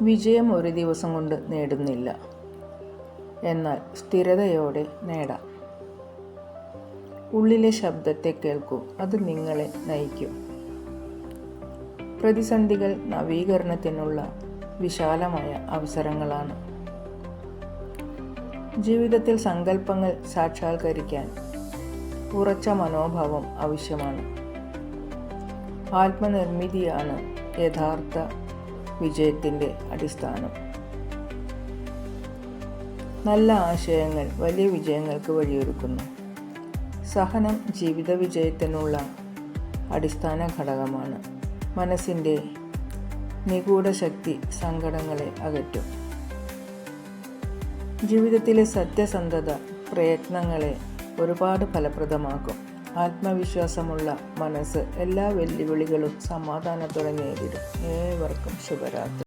വിജയം ഒരു ദിവസം കൊണ്ട് നേടുന്നില്ല, എന്നാൽ സ്ഥിരതയോടെ നേടാം. ഉള്ളിലെ ശബ്ദത്തെ കേൾക്കൂ, അത് നിങ്ങളെ നയിക്കും. പ്രതിസന്ധികൾ നവീകരണത്തിനുള്ള വിശാലമായ അവസരങ്ങളാണ്. ജീവിതത്തിൽ സങ്കല്പങ്ങൾ സാക്ഷാത്കരിക്കാൻ ഉറച്ച മനോഭാവം ആവശ്യമാണ്. ആത്മനിർമ്മിതിയാണ് യഥാർത്ഥ വിജയത്തിൻ്റെ അടിസ്ഥാനം. നല്ല ആശയങ്ങൾ വലിയ വിജയങ്ങൾക്ക് വഴിയൊരുക്കുന്നു. സഹനം ജീവിത വിജയത്തിനുള്ള അടിസ്ഥാന ഘടകമാണ്. മനസ്സിൻ്റെ നിഗൂഢ ശക്തി സങ്കടങ്ങളെ അകറ്റും. ജീവിതത്തിലെ സത്യസന്ധത പ്രയത്നങ്ങളെ ഒരുപാട് ഫലപ്രദമാക്കും. ആത്മവിശ്വാസമുള്ള മനസ്സ് എല്ലാ വെല്ലുവിളികളും സമാധാനത്തോടെ നേരിടും. ഏവർക്കും ശുഭരാത്രി.